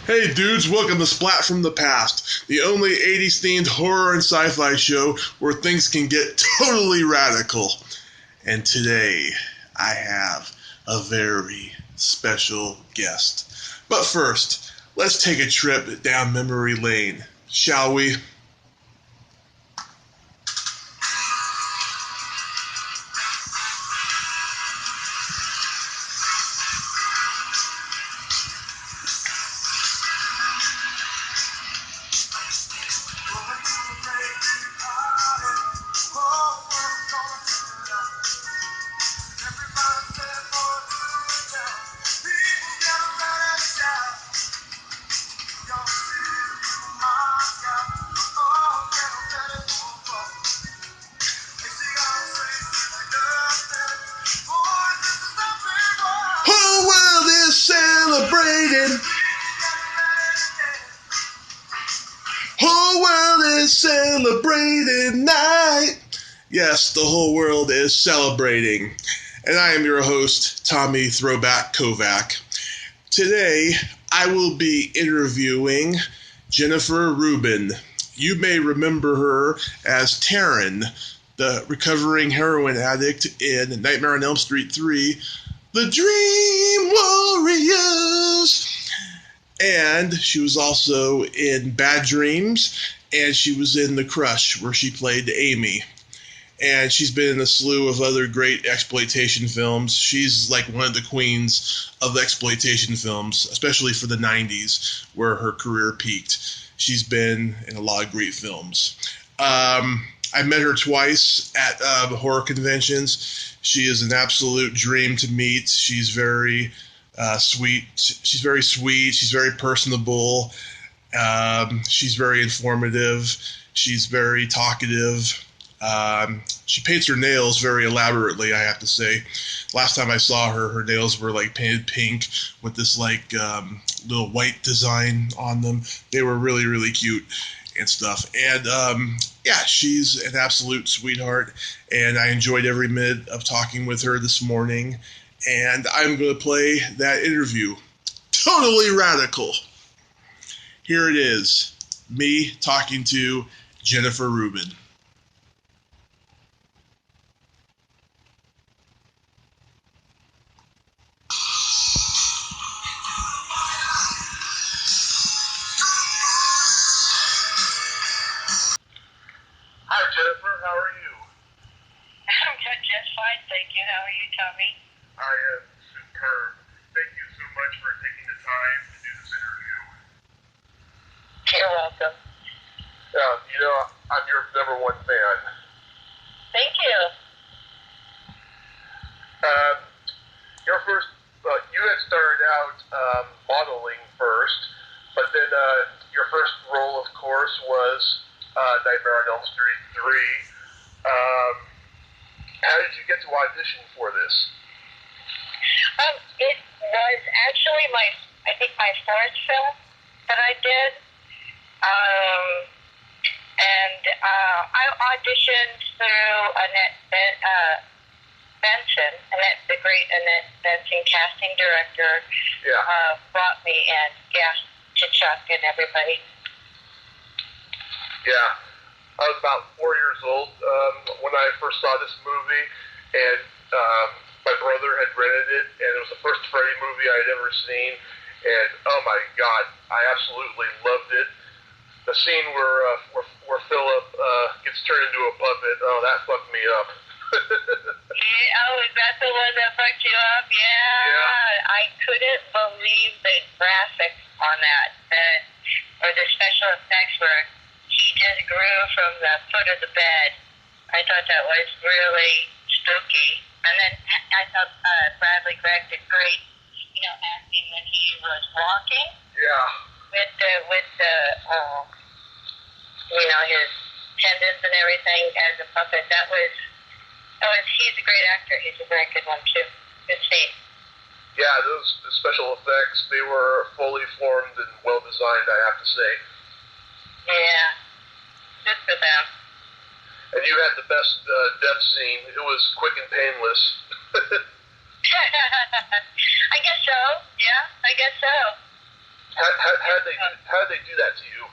Hey dudes, welcome to Splat from the Past, the only 80s themed horror and sci-fi show where things can get totally radical. And today, I have a very special guest. But first, let's take a trip down memory lane, shall we? Whole world is celebrating. Whole world is celebrating night. Yes, the whole world is celebrating. And I am your host, Tommy Throwback Kovac. Today, I will be interviewing Jennifer Rubin. You may remember her as Taryn, the recovering heroin addict in Nightmare on Elm Street 3, The Dream Warriors. And she was also in Bad Dreams, and she was in The Crush, where she played Amy. And she's been in a slew of other great exploitation films. She's like one of the queens of exploitation films, especially for the 90s, where her career peaked. She's been in a lot of great films. I met her twice at horror conventions. She is an absolute dream to meet. She's very sweet. She's very sweet. She's very personable. She's very informative. She's very talkative. She paints her nails very elaborately, I have to say. Last time I saw her, her nails were like painted pink with this like little white design on them. They were really, really cute and stuff. And yeah, she's an absolute sweetheart, and I enjoyed every minute of talking with her this morning. And I'm going to play that interview. Totally radical. Here it is, me talking to Jennifer Rubin. Hi, Jennifer. How are you? I'm good, just fine, thank you. How are you, Tommy? I am superb. Thank you so much for taking the time to do this interview. You're welcome. I'm your number one fan. Thank you. Your first, you had started out modeling first, but then your first role, of course, was Nightmare on Elm Street 3. How did you get to audition for this? It was actually I think my fourth film that I did. And I auditioned through Annette Benson, the great Annette Benson casting director. Yeah. Brought me and to Chuck and everybody. Yeah. I was about 4 years old when I first saw this movie, and my brother had rented it, and it was the first Freddy movie I had ever seen, and oh my God, I absolutely loved it. The scene where Philip gets turned into a puppet, oh, that fucked me up. Is that the one that fucked you up? Yeah. I couldn't believe the graphics on that, or the special effects where he just grew from the foot of the bed. I thought that was really spooky. And then I thought Bradley Gregg did great, acting when he was walking. Yeah. With the his tendons and everything as a puppet. He's a great actor. He's a very good one too. Good scene. Yeah, those special effects, they were fully formed and well designed, I have to say. Yeah. Good for them. And you had the best death scene. It was quick and painless. I guess so. Yeah, I guess so. How how did they do that to you?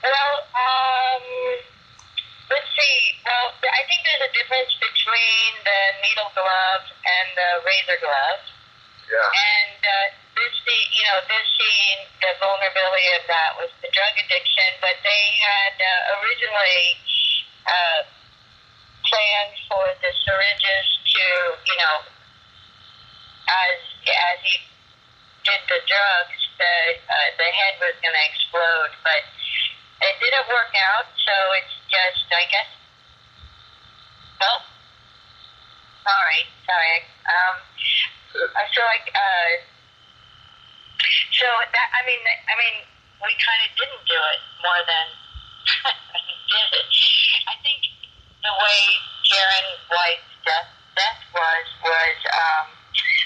Well, let's see. Well, I think there's a difference between the needle glove and the razor glove. Yeah. And this scene, the vulnerability of that was the drug addiction, but they had originally planned for the syringes to, as he did the drugs, the head was going to explode, but it didn't work out, so it's just, I guess, well, sorry. I feel like, so that, I mean, we kind of didn't do it more than did it. I think the way Karen White's death was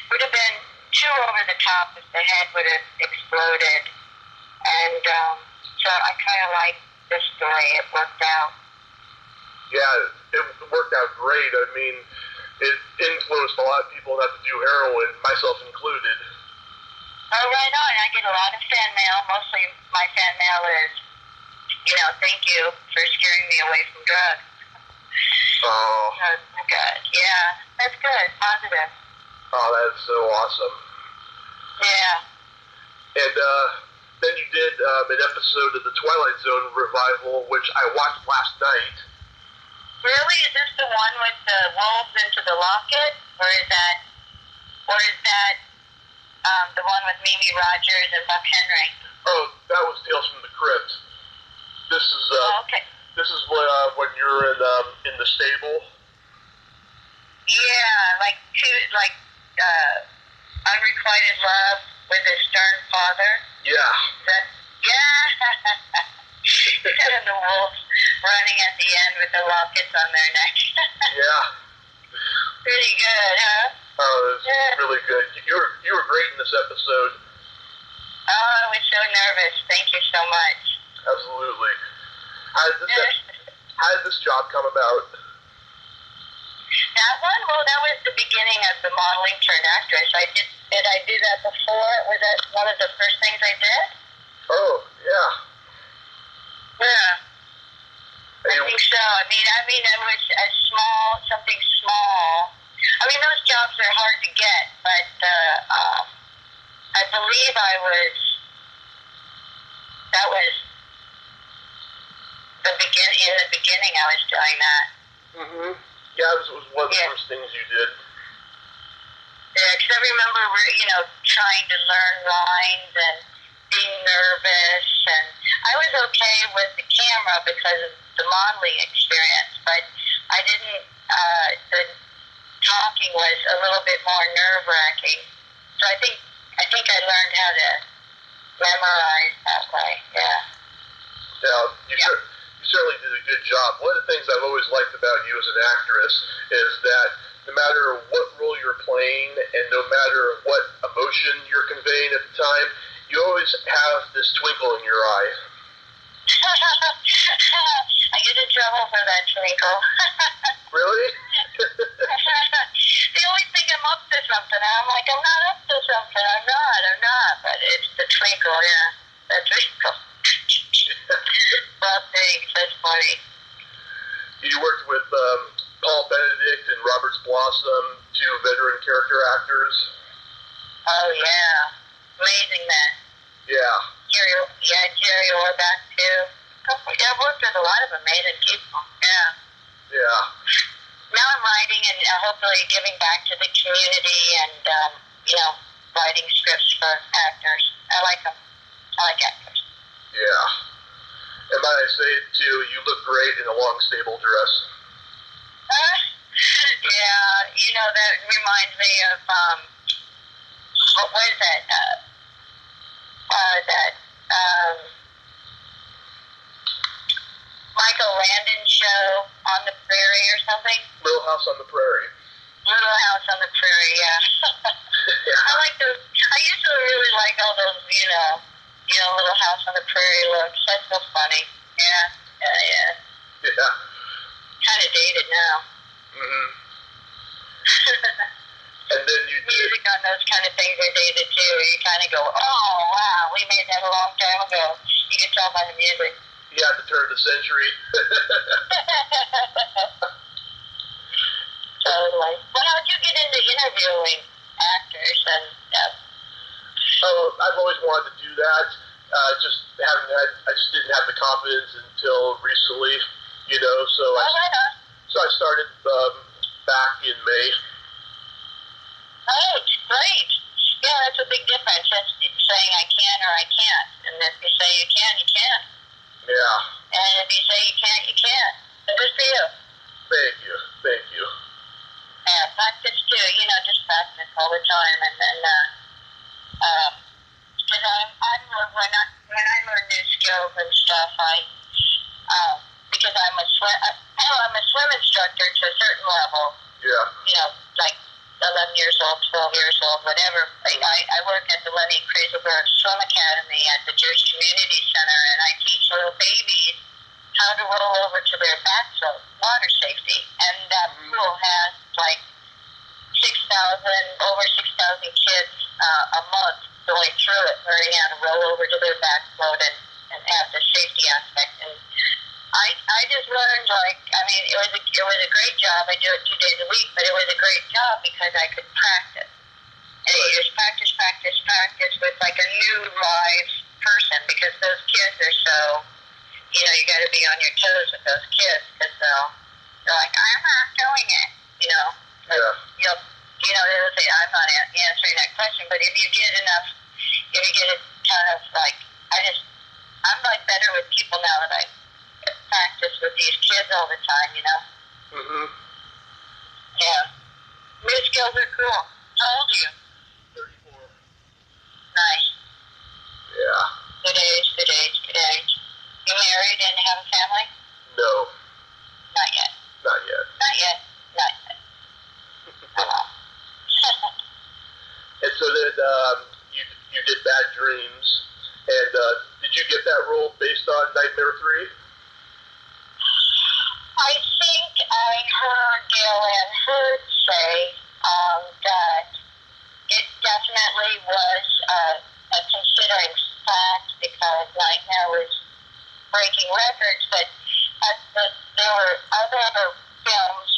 would have been too over the top if the head would have exploded. And so I kind of like this the way it worked out. Yeah, it worked out great. I mean, it influenced a lot of people not to do heroin, myself included. Oh, right on. I get a lot of fan mail. Mostly my fan mail is, thank you for scaring me away from drugs. Oh. That's good. Yeah, that's good. Positive. Oh, that's so awesome. Yeah. And then you did an episode of the Twilight Zone revival, which I watched last night. Really? Is this the one with the wolves into the locket? Or is that the one with Mimi Rogers and Buck Henry? Oh, that was Tales from the Crypt. This is okay. This is when you're in the stable. Yeah, Unrequited Love with a Stern Father. Yeah. And the wolves running at the end with the lockets on their neck. Yeah. Pretty good, huh? Oh, it was really good. You were great in this episode. Oh, I was so nervous. Thank you so much. Absolutely. How did this job come about? That one? Well, that was the beginning of the modeling turned actress. Did I do that before? Was that one of the first things I did? Oh, yeah. Yeah. I think so. I mean, it was something small. I mean, those jobs are hard to get, but I believe that was in the beginning I was doing that. Mm-hmm. Yeah, it was one of the first things you did. Yeah, because I remember, trying to learn lines and being nervous, and I was okay with the camera because of the modeling experience, but I didn't, the talking was a little bit more nerve-wracking. So I think I learned how to memorize that way, yeah. Yeah, you certainly did a good job. One of the things I've always liked about you as an actress is that no matter what role you're playing and no matter what emotion you're conveying at the time, you always have this twinkle in your eye. I get in trouble for that twinkle. Really? They always think I'm up to something. I'm like, I'm not up to something. I'm not. But it's the twinkle, yeah. The twinkle. Well, thanks. That's funny. You worked with Paul Benedict and Robert Blossom, two veteran character actors. Oh, yeah. Amazing, man. Yeah. Jerry Orbach, too. I've worked with a lot of amazing people. Yeah. Yeah. Now I'm writing and hopefully giving back to the community and, writing scripts for actors. I like them. I like actors. Yeah. And might I say, too, you look great in a long, stable dress. Yeah, that reminds me of, what is that? Michael Landon show on the prairie or something? Little House on the Prairie. Little House on the Prairie, yeah. Yeah. I like those. I used to really like all those, Little House on the Prairie looks. That's so funny. Yeah. Yeah. Kind of dated now. Mm-hmm. And then you did music on those kind of things are dated too. You kind of go, oh wow, we made that a long time ago. You can tell by the music. You have to turn the century. Totally. Well, how'd you get into interviewing actors and stuff? I've always wanted to do that. I just didn't have the confidence until recently, So so I started back in May. Right, great. Yeah, that's a big difference. Just saying I can or I can't. And if you say you can, you can. Yeah. And if you say you can't, you can't. So good for you. Thank you. Yeah, practice too. Just practice all the time. And then, because when I learn new skills and stuff, because I'm a swim instructor to a certain level. Yeah. Like 11 years old, 12 years old, whatever. I work at the Lenny Kreiselberg Swim Academy at the Jewish Community Center, and I teach little babies how to roll over to their back float, water safety. And that school has like over 6,000 kids a month going through it, learning how to roll over to their back float and have the safety aspect. And I just learned, it was a great job. I do it 2 days a week, but it was a great job because I could practice. And you just practice with like a new live person, because those kids are so, you got to be on your toes with those kids, because they're like, I'm not doing it, Yeah. They'll say, I'm not answering that question, but if you get it kind of like, I'm like better with people now that I practice with these kids all the time, Mm-hmm. Yeah. New skills are cool. How old are you? 34. Nice. Yeah. Good age. You married and have a family? No. Not yet. Oh. And so then you did Bad Dreams, and did you get that role based on Nightmare 3? I think I heard Gail Ann Hood say that it definitely was a considering fact, because Nightmare was breaking records, but there were other films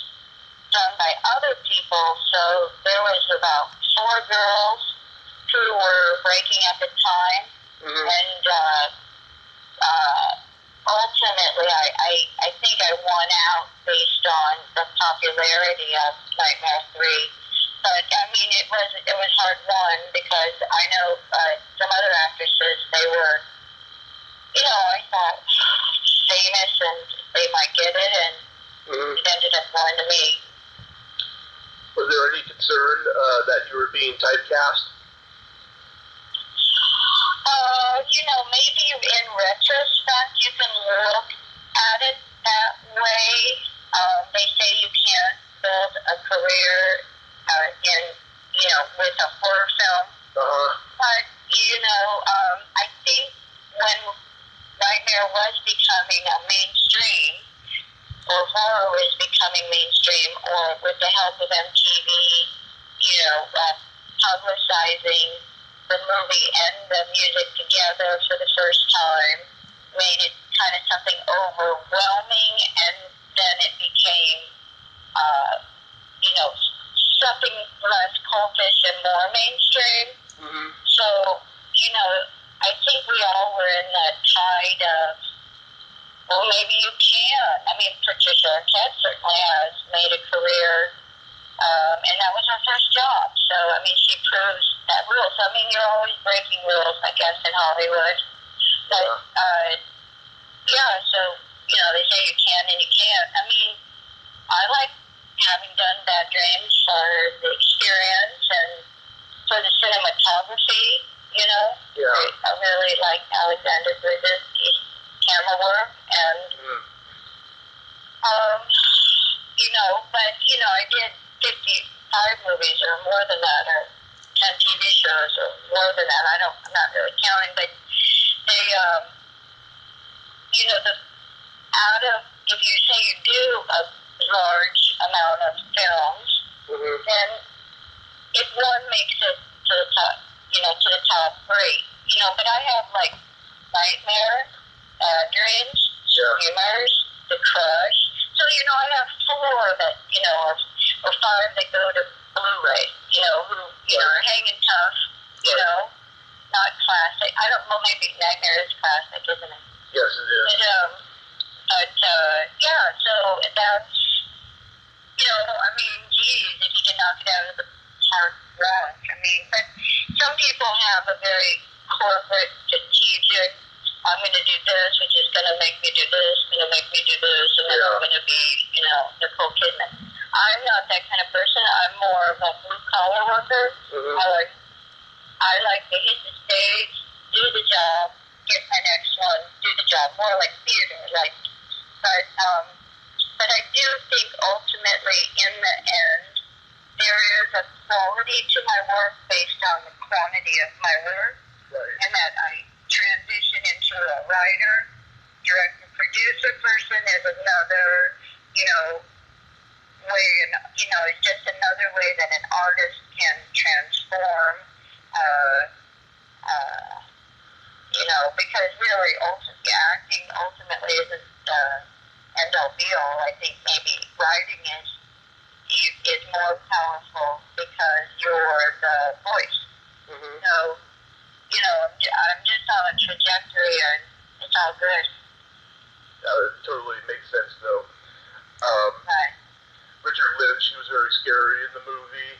done by other people, so there was about 4 girls who were breaking at the time, and ultimately I think I won out based on the popularity of Nightmare 3. But it was hard won, because I know some other actresses, they were, I thought famous and they might get it, and it ended up going to me. Was there any concern that you were being typecast? Maybe in retrospect you can look at it that way. They say you can't build a career with a horror film. But, I think when Nightmare was becoming a mainstream, or horror was becoming mainstream, or with the help of MTV, publicizing the movie and the music together for the first time, made it kind of something overwhelming, and then it became, something less cultish and more mainstream. So, I think we all were in that tide of, well, maybe you can. Patricia Arquette certainly has made a career, and that was her first job. So, she proves that rule. So, you're always breaking rules, I guess, in Hollywood. But, so, they say you can and you can't. I like having done Bad Dreams for the experience and for the cinematography, Yeah. I really like Alexander Brzezinski's camera work, and I did 55 movies or more than that, or 10 TV shows or more than that. I'm not really counting, but they, if you say you do a large amount of films, then if one makes it to the top, to the top, great. But I have like nightmare, dreams, humors, the crush. So I have 4 that or 5 that go to Blu-ray. Who are hanging tough. Not classic. I don't know. Maybe nightmare is classic, isn't it? Yes, it is. But yeah. So that's geez, if you can knock it out of the park once. But some people have a very corporate, strategic, I'm going to do this, which is going to make me do this, going to make me do this, and then I'm going to be, Nicole Kidman. I'm not that kind of person. I'm more of a blue-collar worker. Mm-hmm. I like to hit the stage, do the job, get my next one, do the job. More like theater, right? But I do think ultimately, in the end, there is a quality to my work based on the quantity of my work, right. And that I transition into a writer, director, producer person is another, way, it's just another way that an artist can transform, because really, acting ultimately isn't end-all be-all. I think maybe writing is more powerful because you're the voice. Mm-hmm. So, I'm just on a trajectory and it's all good. It totally makes sense, though. Right. Richard Lynch, he was very scary in the movie.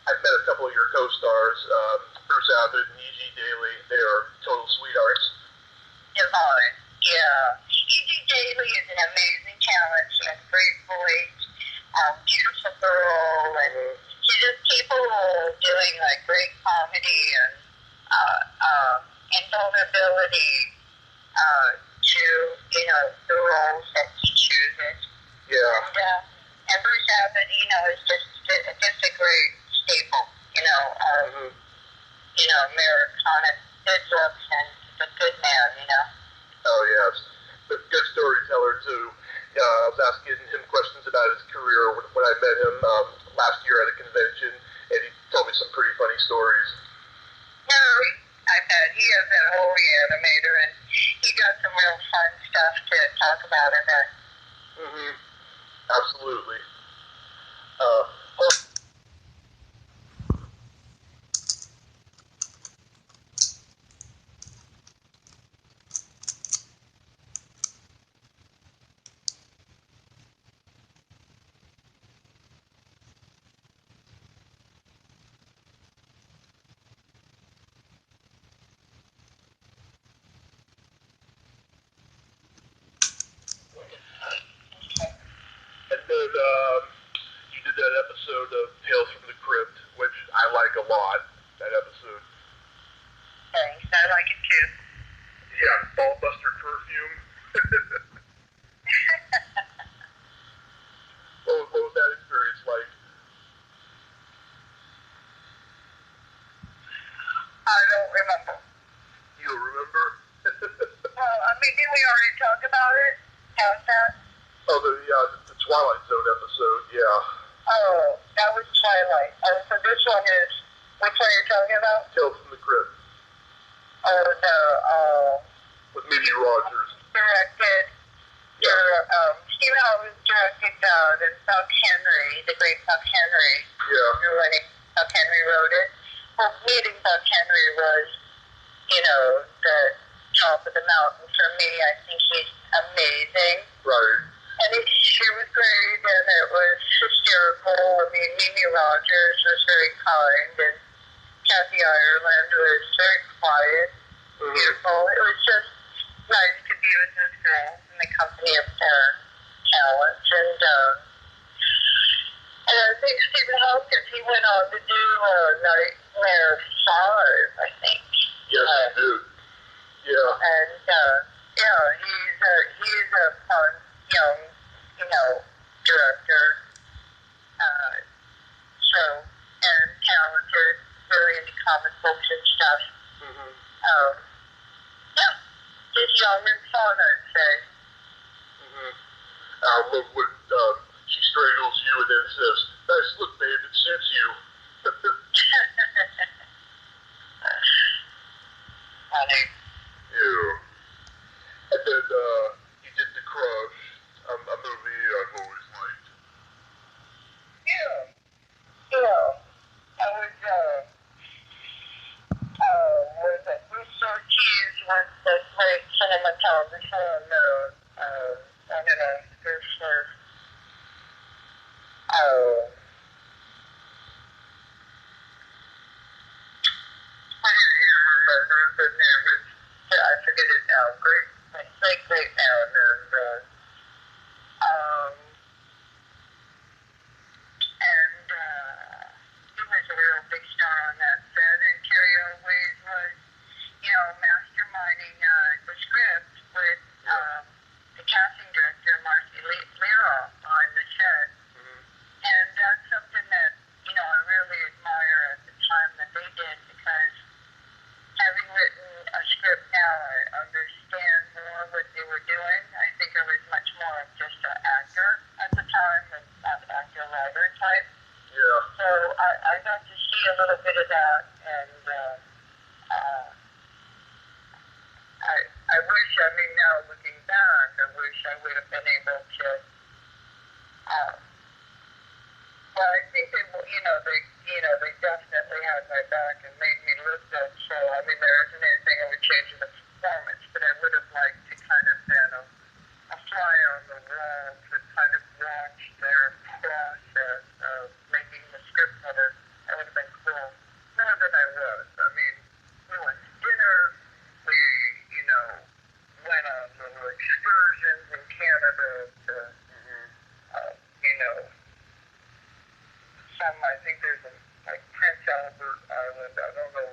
I've met a couple of your co-stars, Bruce Abbott and E.G. Daily. They are total sweethearts. Divine, yeah. E.G. Daily is an amazing talent. She has a great voice, beautiful girl, and she's just capable of doing great comedy and vulnerability to the roles that she chooses. Yeah. And Bruce Abbott, is just a great staple, of Americana good looks and a good man, Oh yes, but good storyteller too. I was asking him questions about his career when I met him last year at a convention, and he told me some pretty funny stories. I bet he is a holy animator, and he got some real fun stuff to talk about in that. Mm-hmm. Absolutely. And then you did that episode of Tales from the Crypt, which I like a lot, that episode. Thanks, I like it too. Yeah, Ballbuster Perfume. What was that experience like? I don't remember. You don't remember? Well, did we already talk about it? How's that? Oh, the Twilight Zone episode, yeah. Oh, that was Twilight. Oh, so this one is, which one you're talking about? Tales from the Crypt. Oh, with Mimi Rogers. Directed. Yeah. Stephen Hawkins directed the Buck Henry, the great Buck Henry. Yeah. When Buck Henry wrote it. Well, meeting Buck Henry was, the top of the mountain for me. I think he's amazing. Right. And she was great, and it was hysterical. Mimi Rogers was very kind, and Kathy Ireland was very quiet, beautiful. It was just nice to be with those girls in the company of their talents. And I think Stephen Hawkins, he went on to do Nightmare 5, I think. Yes, he did. Yeah. And, he's a fun, young, director, and talented, really into comic books and stuff. Mm-hmm. Just young and fun, I'd say. Mm-hmm. I love when she strangles you and then says, Nice look, babe. It suits you. Funny. Yeah. And then he did The Crush, a movie I've always liked. Yeah. I was, was it Rooster Tease once that played cinematographer on the, I don't know, there's I forget it now. Great now. And he was a real big star on that set. And Terry always was, masterminding the script with the casting director, Marcy Lira, on the set. And that's something that, I really admire at the time that they did, because having written a script now, I understand more what they were doing. I think I was much more of just an actor at the time, and not actor-writer type. Yeah. So I got to see a little bit of that, and I wish, now looking back, I wish I would have been able to, well, I think they definitely had my back and made me look good. So, there isn't anything I would change in the performance, but I would have liked to kind of been a fly on the wall to kind of watch their process of making the script better. That would have been cool. More than I was. We went to dinner. We, went on little excursions in Canada to, I think there's Prince Albert Island. I don't know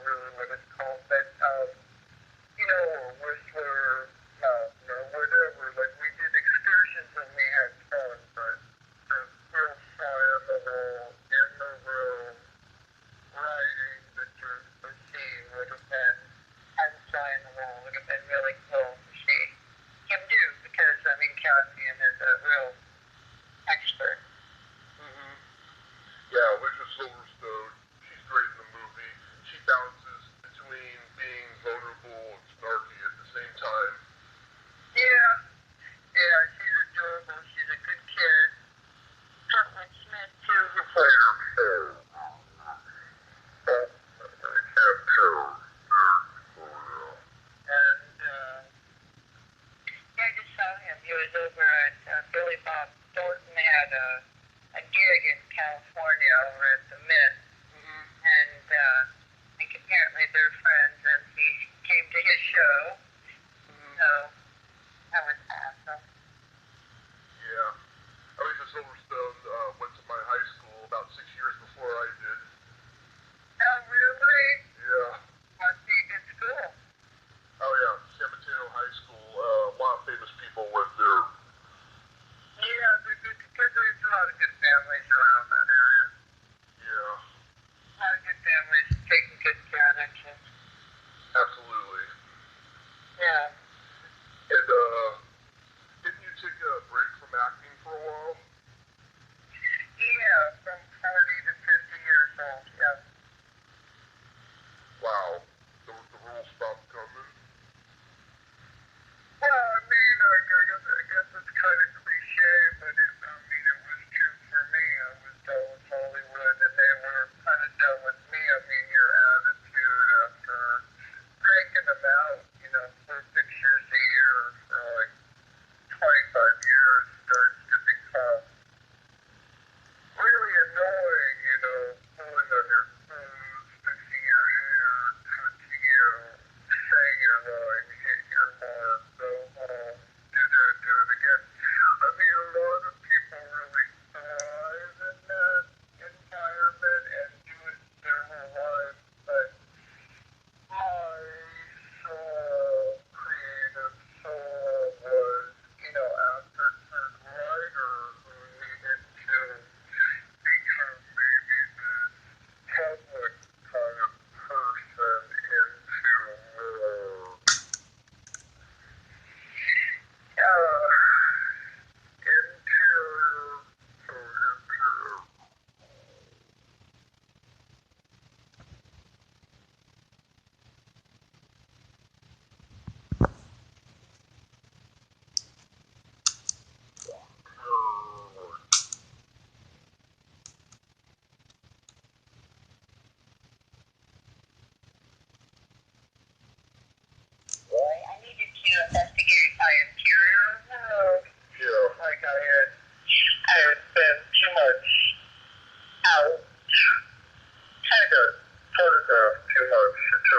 And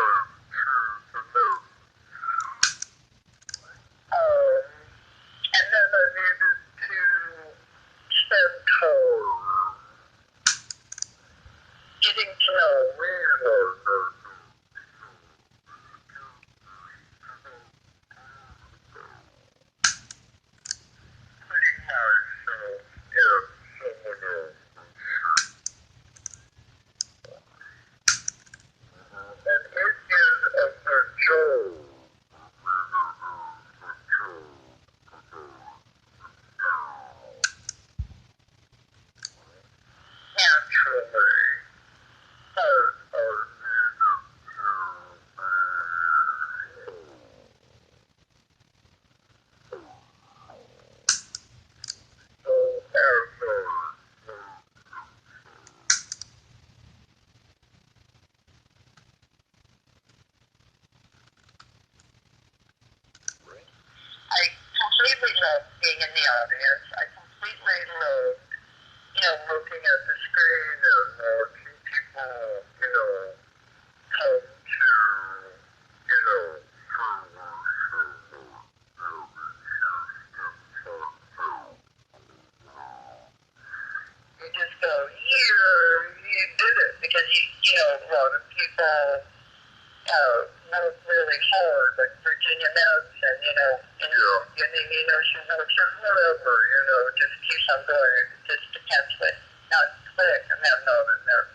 then I needed to spend time getting to know real. Putting myself in someone else. And it is a control. Naturally, part of I completely love being in the audience. I completely love, looking at the screen and watching people, come to, you just go, yeah, you did it. Because, a lot of people work really hard, like Virginia Nuts, and, she works or whatever, just keeps on going. It just depends what, not quick, and I'm not in there.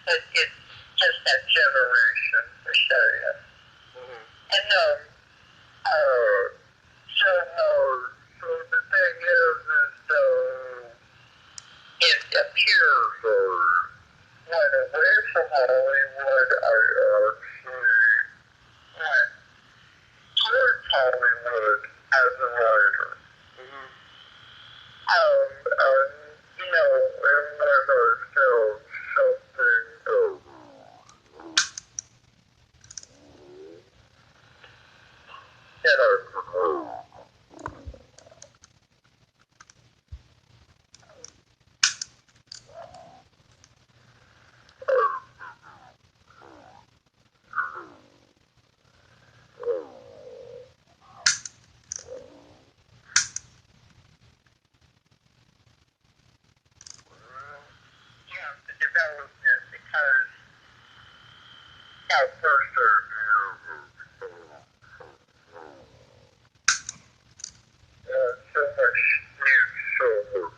But it's just that generation, for sure, yeah. Mm-hmm. And, so the thing is it appears when away from Hollywood, I actually went towards Hollywood as a writer. Mm-hmm. And when I felt something to develop it because at first so much new, so much.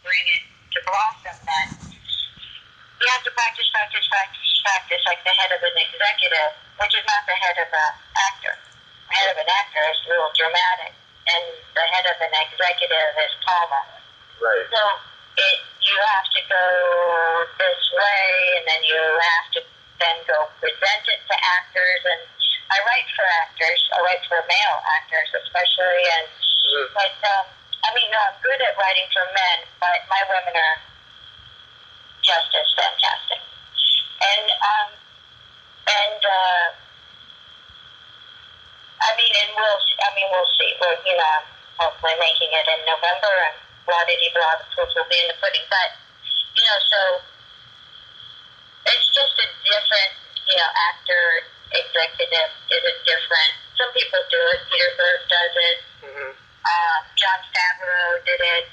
bring it to blossom, then you have to practice, like the head of an executive, which is not the head of an actor. The head of an actor is a little dramatic, and the head of an executive is calmer. Right. So you have to go this way, and then you have to then go present it to actors. And I write for actors. I write for male actors, especially. And but I'm good at writing for men, but my women are just as fantastic. And we'll see. I'm hopefully making it in November, and blah-de-de-blah, the proof will be in the pudding. But, so it's just a different, actor, executive is a different. Some people do it. Peter Berg does it. John Favreau did it.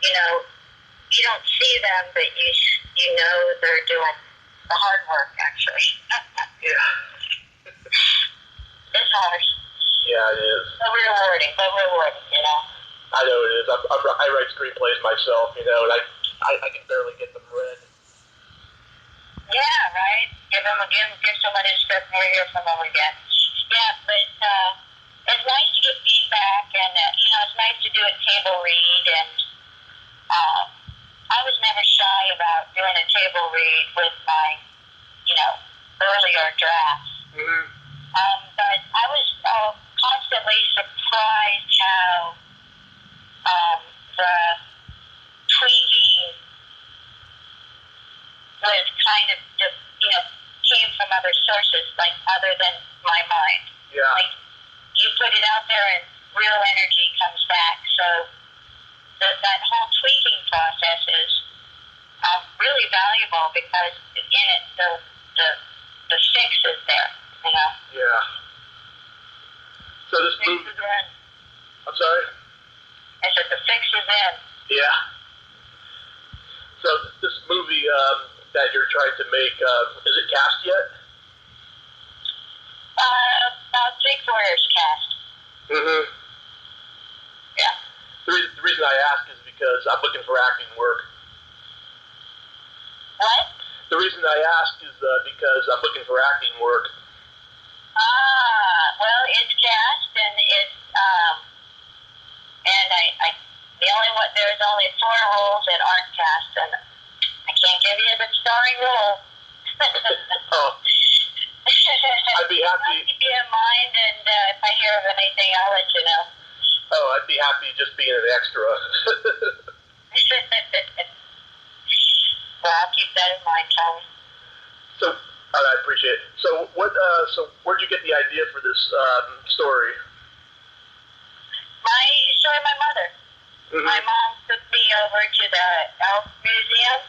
You don't see them, but you know they're doing the hard work, actually. Yeah. It's hard. Yeah, it is. But rewarding, I know it is. I write screenplays myself, and I can barely get them read. Yeah, right? Give somebody a script and hear from them again. Yeah, but it's nice to get feedback, and it's nice to do a table read, and I was never shy about doing a table read with my, earlier drafts. But I was constantly surprised how the tweaking was kind of just, came from other sources, like other than my mind. Yeah. Like you put it out there and real energy comes back. So that whole tweaking process is really valuable because in it the fix is there. Yeah. So this movie. I'm sorry. I said the fix is in. Yeah. So this movie that you're trying to make, is it cast yet? About 3/4 cast. Yeah. The reason I ask is because I'm looking for acting work. What? The reason I ask is because I'm looking for acting work. Well, it's cast, and it's there's only 4 roles that aren't cast, and I can't give you the starring role. Oh. I'd be happy. Keep you in mind, and if I hear of anything, I'll let you know. Oh, I'd be happy just being an extra. Well, I'll keep that in mind, Tommy. So, I appreciate it. So, where'd you get the idea for this story? My mother. My mom took me over to the Elm Museum,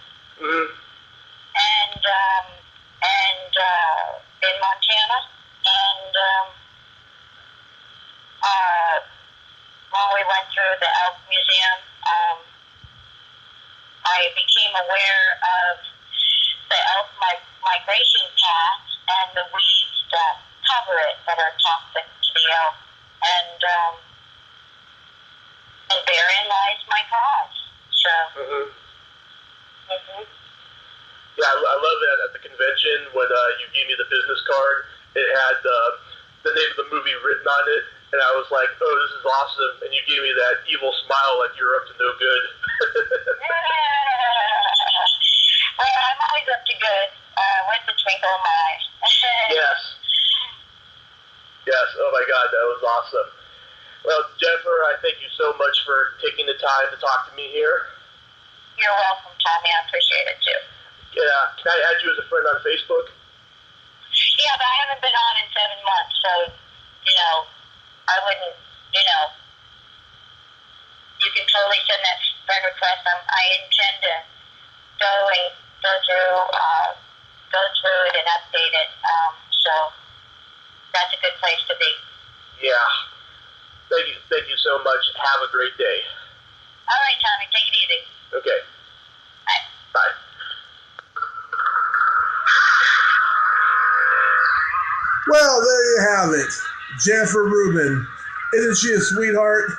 and in Montana, and when we went through the Elm Museum, I became aware of the elk migration path and the weeds that cover it that are toxic to the elk, and therein lies my cause. So. Yeah, I love that at the convention when you gave me the business card. It had the name of the movie written on it, and I was like, "Oh, this is awesome!" And you gave me that evil smile, like you're up to no good. Well, I'm always up to good, with the twinkle in my eye. Yes. Oh my God, that was awesome. Well, Jennifer, I thank you so much for taking the time to talk to me here. You're welcome, Tommy. I appreciate it too. Yeah, can I add you as a friend on Facebook? Yeah, but I haven't been on in 7 months, so, I wouldn't, you can totally send that friend request. I intend to go through it and update it, so that's a good place to be. Yeah. Thank you so much. Have a great day. All right, Tommy, take it easy. Okay. Bye. Bye. Well, there you have it. Jennifer Rubin. Isn't she a sweetheart?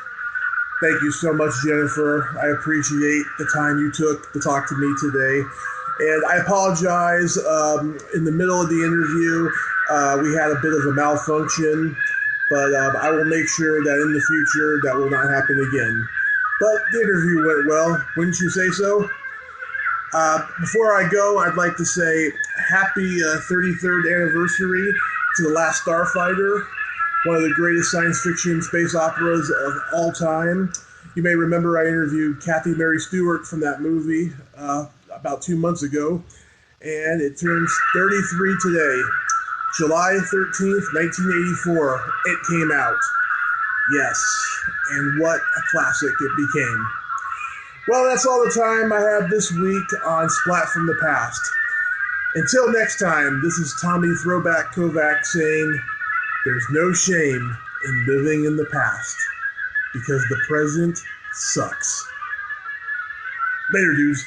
Thank you so much, Jennifer. I appreciate the time you took to talk to me today. And I apologize. In the middle of the interview, we had a bit of a malfunction, but I will make sure that in the future that will not happen again. But the interview went well, wouldn't you say so? Before I go, I'd like to say happy 33rd anniversary to The Last Starfighter, one of the greatest science fiction space operas of all time. You may remember I interviewed Kathy Mary Stewart from that movie about 2 months ago, and it turns 33 today. July 13th, 1984, it came out. Yes, and what a classic it became. Well, that's all the time I have this week on Splat from the Past. Until next time, this is Tommy Throwback Kovac saying, there's no shame in living in the past, because the present sucks. Later, dudes.